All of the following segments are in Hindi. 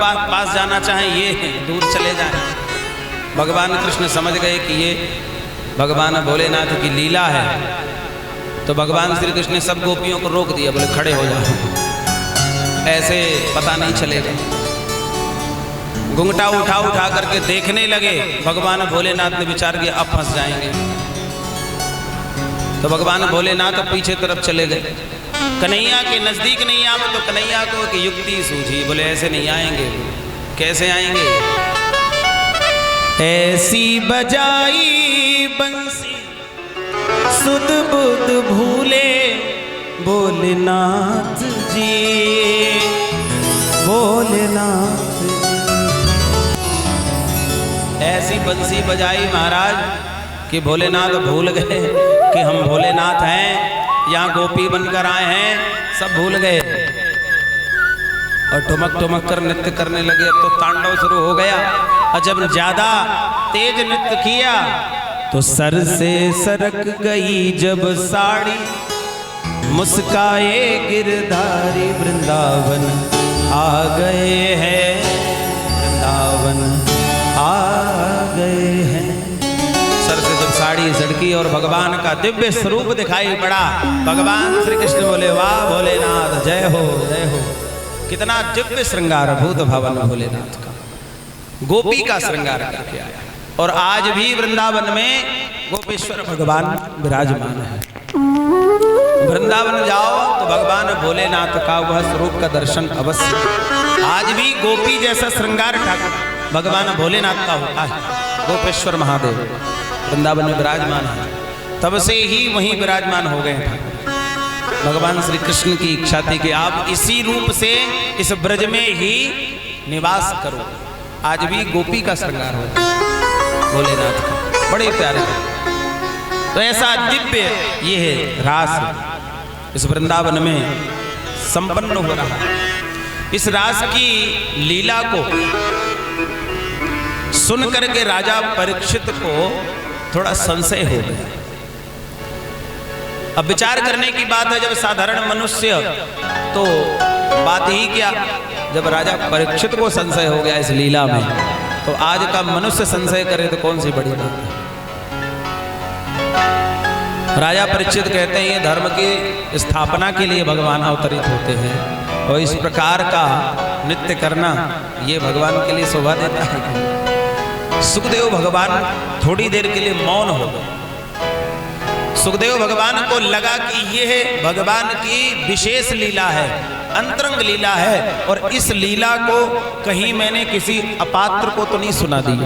पास जाना चाहें ये दूर चले जाएं। भगवान कृष्ण समझ गए कि ये भगवान भोलेनाथ की लीला है, तो भगवान श्री कृष्ण ने सब गोपियों को रोक दिया, बोले खड़े हो जाओ, ऐसे पता नहीं चलेगा। घुंघटा उठा करके देखने लगे। भगवान भोलेनाथ ने विचार किया अब फंस जाएंगे, तो भगवान भोलेनाथ पीछे तरफ चले गए। कन्हैया के नजदीक नहीं आए तो कन्हैया को कि युक्ति सूझी, बोले ऐसे नहीं आएंगे। कैसे आएंगे? ऐसी बजाई बंसी सुध बुध भूले भोलेनाथ जी, भोलेनाथ जी। ऐसी बंसी बजाई महाराज कि भोलेनाथ भूल गए कि हम भोलेनाथ हैं, यहाँ गोपी बनकर आए हैं, सब भूल गए और ठुमक कर नृत्य करने लगे। अब तो तांडव शुरू हो गया और जब ज्यादा तेज नृत्य किया तो सर से सरक गई जब साड़ी, मुस्काए गिरधारी वृंदावन आ गए हैं, वृंदावन आ गए हैं। सर से जब साड़ी सड़की और भगवान का दिव्य स्वरूप दिखाई पड़ा, भगवान श्री कृष्ण बोले वाह भोलेनाथ, जय हो जय हो। कितना दिव्य श्रृंगार भूत भवन भोलेनाथ का, गोपी का श्रृंगार करके आया। और आज भी वृंदावन में गोपेश्वर भगवान विराजमान है। वृंदावन जाओ तो भगवान भोलेनाथ का वह स्वरूप का दर्शन अवश्य। आज भी गोपी जैसा श्रृंगार ठाकुर भगवान भोलेनाथ का होता है। गोपेश्वर महादेव वृंदावन में विराजमान है, तब से ही वहीं विराजमान हो गए ठाकुर। भगवान श्री कृष्ण की इच्छा थी कि आप इसी रूप से इस ब्रज में ही निवास करो। आज भी गोपी का श्रृंगार होता है भोलेनाथ का, बड़े प्यारे। तो ऐसा दिव्य ये है रास इस वृंदावन में संपन्न हो रहा है। इस रास की लीला को सुन करके राजा परीक्षित को थोड़ा संशय हो गया। अब विचार करने की बात है, जब साधारण मनुष्य तो बात ही क्या, जब राजा परीक्षित को संशय हो गया इस लीला में, तो आज का मनुष्य संशय करे तो कौन सी बड़ी बात है। राजा परीक्षित कहते हैं ये धर्म की स्थापना के लिए भगवान अवतरित होते हैं और इस प्रकार का नृत्य करना ये भगवान के लिए शोभा देता है। सुखदेव भगवान थोड़ी देर के लिए मौन हो गए। सुखदेव भगवान को लगा कि यह भगवान की विशेष लीला है, अंतरंग लीला है, और इस लीला को कहीं मैंने किसी अपात्र को तो नहीं सुना दी।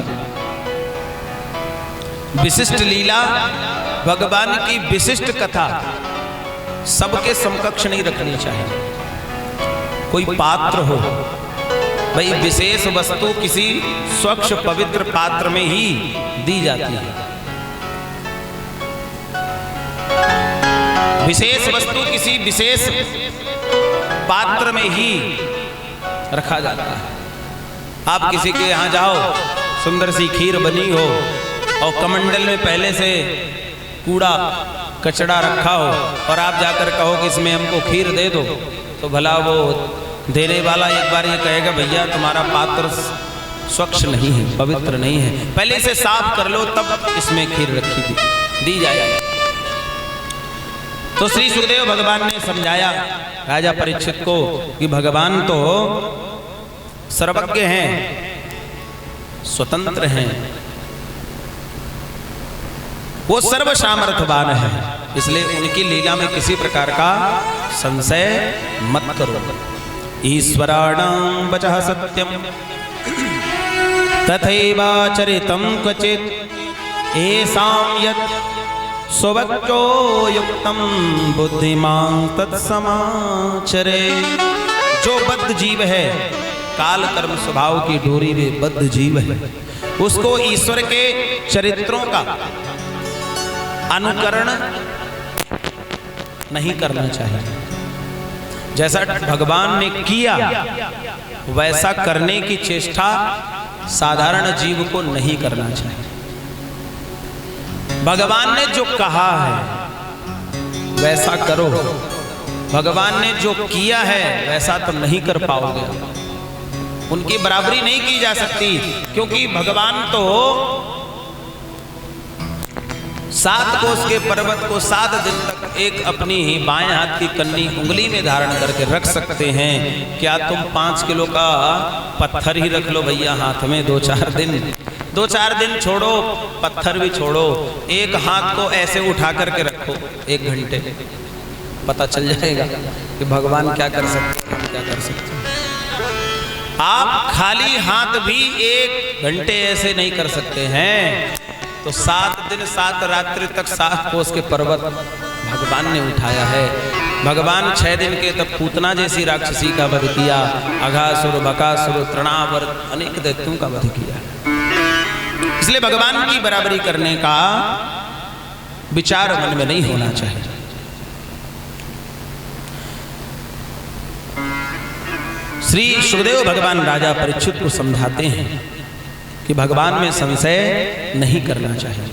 विशिष्ट लीला, भगवान की विशिष्ट कथा सबके समकक्ष नहीं रखनी चाहिए। कोई पात्र हो, भाई विशेष वस्तु किसी स्वच्छ पवित्र पात्र में ही दी जाती है। विशेष वस्तु किसी विशेष पात्र में ही रखा जाता है। आप किसी के यहाँ जाओ, सुंदर सी खीर बनी हो और कमंडल में पहले से कूड़ा कचड़ा रखा हो और आप जाकर कहो कि इसमें हमको खीर दे दो, तो भला वो देने वाला एक बार ये कहेगा भैया तुम्हारा पात्र स्वच्छ नहीं है, पवित्र नहीं है, पहले से साफ कर लो तब इसमें खीर रखी दी जाएगी। तो श्री सुखदेव भगवान ने समझाया राजा परीक्षित को कि भगवान तो सर्वज्ञ हैं, स्वतंत्र हैं, वो सर्व सामर्थ्यवान है, इसलिए उनकी लीला में किसी प्रकार का संशय मत करो। ईश्वराणां वचः सत्यम तथैवाचरितं क्वचित् येषां यत् स्ववक्तो युक्तं बुद्धिमान् तत्समाचरे। जो बद्ध जीव है, काल कर्म स्वभाव की डोरी में बद्ध जीव है, उसको ईश्वर के चरित्रों का अनुकरण नहीं करना चाहिए। जैसा भगवान ने किया वैसा करने की चेष्टा साधारण जीव को नहीं करना चाहिए। भगवान ने जो कहा है वैसा करो, भगवान ने जो किया है वैसा तो नहीं कर पाओगे। उनकी बराबरी नहीं की जा सकती, क्योंकि भगवान तो 7 कोस के पर्वत को 7 दिन तक एक अपनी ही बाएं हाथ की कन्नी उंगली में धारण करके रख सकते हैं। क्या तुम 5 किलो का पत्थर ही रख लो भैया हाथ में 2-4 दिन छोड़ो, पत्थर भी छोड़ो, एक हाथ को ऐसे उठा करके रखो 1 घंटे, पता चल जाएगा कि भगवान क्या कर सकते हैं, क्या कर सकते हैं। आप खाली हाथ भी 1 घंटे ऐसे नहीं कर सकते हैं। तो 7 दिन 7 रात्रि तक 7 कोस के पर्वत भगवान ने उठाया है। भगवान 6 दिन के तब पूतना जैसी राक्षसी का वध किया, अघासुर, बकासुर, तृणावर अनेक दैत्यों का वध किया। इसलिए भगवान की बराबरी करने का विचार मन में नहीं होना चाहिए। श्री सुखदेव भगवान राजा परीक्षित को समझाते हैं कि भगवान में संशय नहीं करना चाहिए।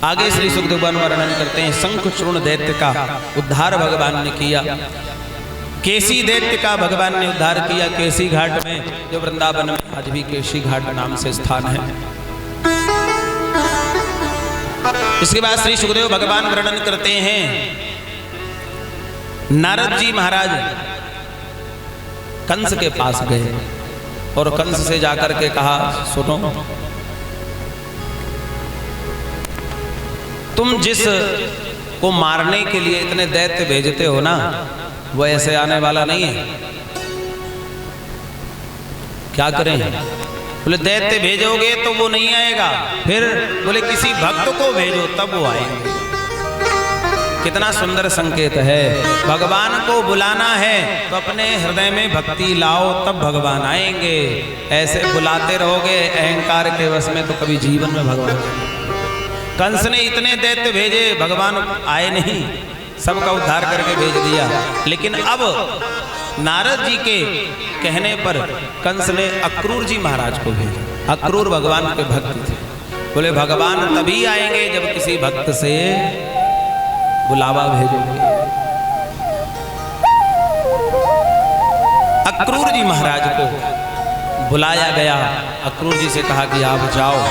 आगे श्री सुखदेव भगवान वर्णन करते हैं, शंखचूर्ण दैत्य का उद्धार भगवान ने किया, केसी दैत्य का भगवान ने उद्धार किया। केसी घाट में, जो वृंदावन में आज भी केसी घाट नाम से स्थान है। इसके बाद श्री सुखदेव भगवान वर्णन करते हैं, नारद जी महाराज कंस के पास गए और कंस से जाकर के कहा, सुनो, तुम जिस को मारने के लिए इतने दैत्य भेजते हो ना, वो ऐसे आने वाला नहीं है। क्या करें? बोले दैत्य भेजोगे तो वो नहीं आएगा, फिर बोले किसी भक्त को भेजो तब वो आएंगे। कितना सुंदर संकेत है। भगवान को बुलाना है तो अपने हृदय में भक्ति लाओ, तब भगवान आएंगे। ऐसे बुलाते रहोगे अहंकार के वश में तो कभी जीवन में भगवान। कंस ने इतने दैत्य भेजे, भगवान आए नहीं, सबका उद्धार करके भेज दिया। लेकिन अब नारद जी के कहने पर कंस ने अक्रूर जी महाराज को भेजा। अक्रूर भगवान के भक्त थे। बोले भगवान तभी आएंगे जब किसी भक्त से बुलावा भेजोगे। अक्रूर जी महाराज को बुलाया गया। अक्रूर जी से कहा कि आप जाओ,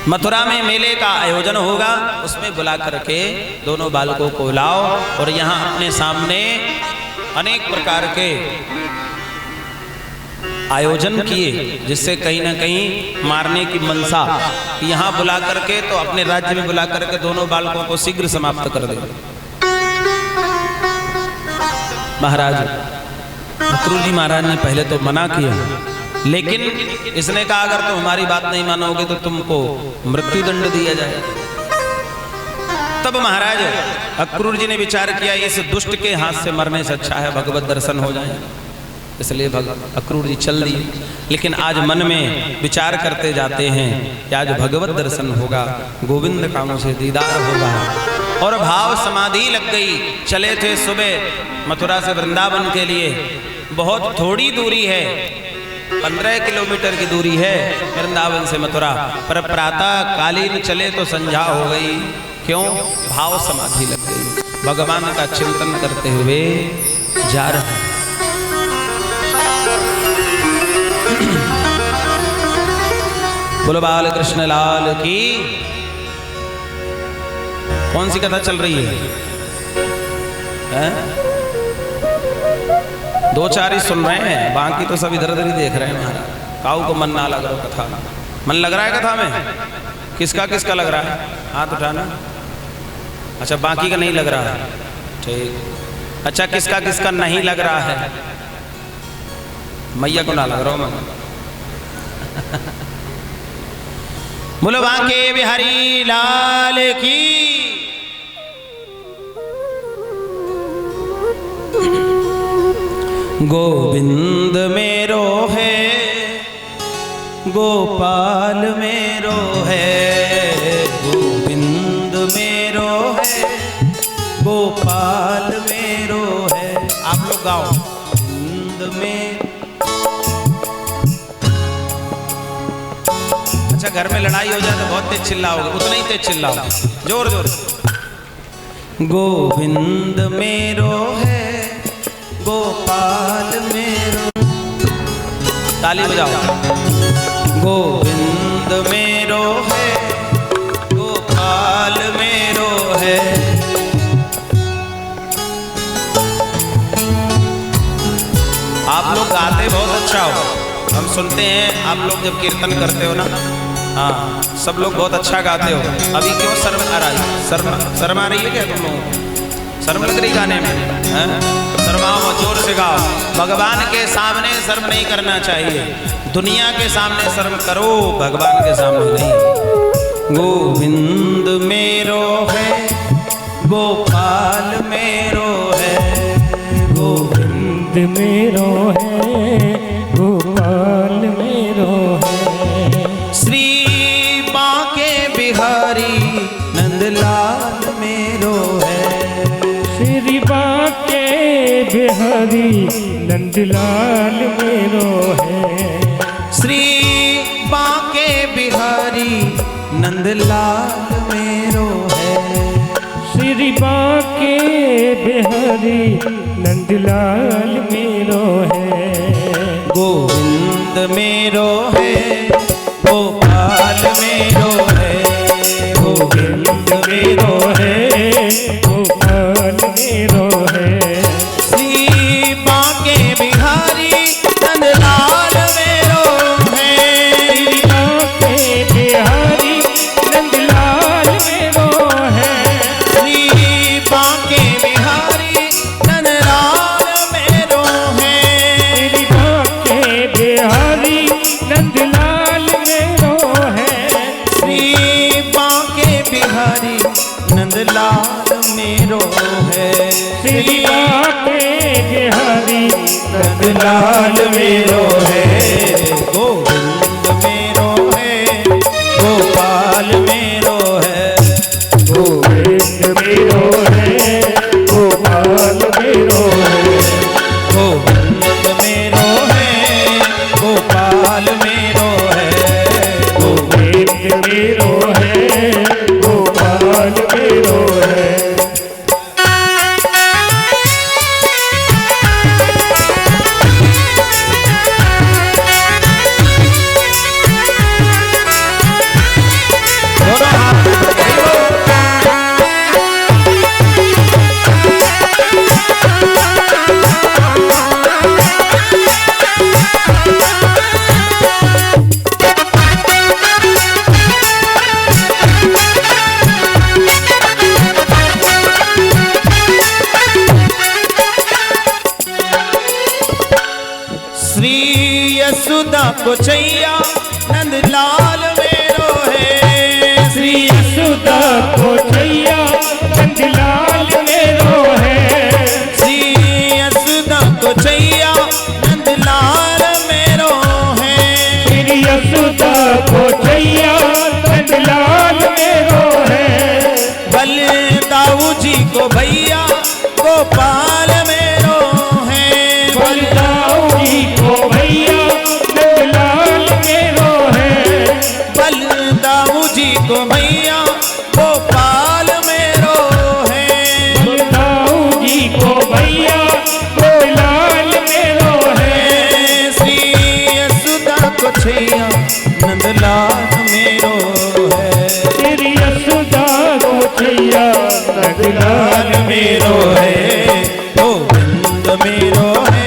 मथुरा में मेले का आयोजन होगा, उसमें बुला करके दोनों बालकों को लाओ और यहाँ अपने सामने अनेक प्रकार के आयोजन किए, जिससे कहीं ना कहीं मारने की मनसा, यहाँ बुला करके तो अपने राज्य में बुला करके दोनों बालकों को शीघ्र समाप्त कर दे। महाराज अक्रूर जी महाराज ने पहले तो मना किया, लेकिन इसने कहा अगर तुम हमारी बात नहीं मानोगे तो तुमको मृत्यु दंड दिया जाए। तब महाराज अक्रूर जी ने विचार किया, इस दुष्ट के हाथ से मरने से अच्छा है भगवत दर्शन हो जाए। इसलिए अक्रूर जी चल दिए। लेकिन आज मन में विचार करते जाते हैं कि आज भगवत दर्शन होगा, गोविंद का मुझे दीदार होगा, और भाव समाधि लग गई। चले थे सुबह मथुरा से वृंदावन के लिए, बहुत थोड़ी दूरी है, 15 किलोमीटर की दूरी है वृंदावन से मथुरा, पर प्रातः कालीन चले तो संध्या हो गई। क्यों? भाव समाधि लग गई, भगवान का चिंतन करते हुए जा रहे हैं। बोलो बाल कृष्ण लाल की। कौन सी कथा चल रही है? 2-4 ही सुन रहे हैं, बाकी तो सब इधर उधर ही देख रहे हैं। महाराज काऊ को मन ना लग रहा कथा में। मन लग रहा है कथा में? किसका किसका लग रहा है? हाथ उठाना। अच्छा, बाकी का नहीं लग रहा है, ठीक। अच्छा, किसका किसका नहीं लग रहा है? मैया को ना लग रहा हूं मैं। बोलो बांके बिहारी लाल की। गोविंद मेरो है, गोपाल मेरो है, गोविंद मेरो है, गोपाल मेरो है। आप लोग गाओ। गोविंद में। अच्छा, घर में लड़ाई हो जाए तो बहुत तेज चिल्लाओगे, उतना ही तेज चिल्लाओ, जोर जोर। गोविंद मेरो है, गोपाल मेरो। ताली बजाओ। गोविंद मेरो है, गोपाल मेरो है। आप लोग गाते बहुत अच्छा हो, हम सुनते हैं। आप लोग जब कीर्तन करते हो ना, हाँ, सब लोग बहुत अच्छा गाते हो। अभी क्यों शर्म आ रही है? शर्म आ रही है क्या तुम लोगों को? शर्म लग रही गाने में? शर्माओ, जोर से गाओ। भगवान के सामने शर्म नहीं करना चाहिए। दुनिया के सामने शर्म करो, भगवान के सामने नहीं। गोविंद मेरो है, गोपाल मेरो है। गोविंद मेरो है, गोपाल मेरो है। श्री बांके बिहारी नंदलाल मेरो है। श्री बांके बिहारी नंदलाल मेरो है। श्री बांके बिहारी नंदलाल मेरो है। श्री बांके बिहारी नंदलाल मेरो है। गोविंद मेरो है, गोपाल मेरो है। गोविंद मेरो है, गोपाल मेरो है। श्री बांके बिहारी नंदलाल मेरो है। श्री बांके बिहारी नंदलाल मेरो है। श्री बांके बिहारी नंदलाल मेरो है। श्री बांके बिहारी नंदलाल मेरो है। श्री बांके बिहारी नंदलाल मेरो है। श्री बांके बिहारी नंदलाल मेरो है। गोविंद मेरो है, गोपाल मेरो है। गोविंद मेरो है, गोपाल मेरो है। गोविंद मेरो है, गोपाल मेरो है। गोविंद मेरो है, गोपाल मेरो है। श्री यशोदा को छैया नंदलाल मेरो है। श्री यशोदा को छैया नंदलाल मेरो है। श्री यशोदा को छैया नंदलाल मेरो है। श्री यशोदा को छैया नंदलाल मेरो है। बलदाऊ जी को भैया गोपाल मेरो है। बलदाऊ जी को भैया नंदलाल मेरो है। बलदाऊ जी को भैया गोपाल मेरो है। बलदाऊ जी को भैया नंदलाल मेरो है। श्री यशोदा को छैया नंदलाल मेरो है। श्री यशोदा को छैया नंदलाल मेरो है। गोविंद मेरो है,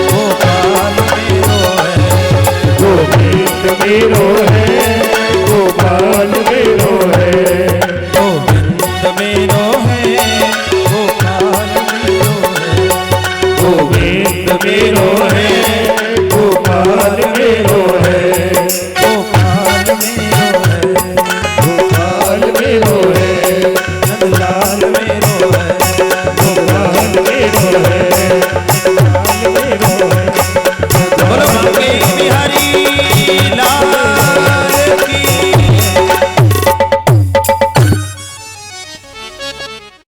गोपाल मेरो है। गोविंद मेरो है, गोपाल मेरो है। गोविंद मेरो है,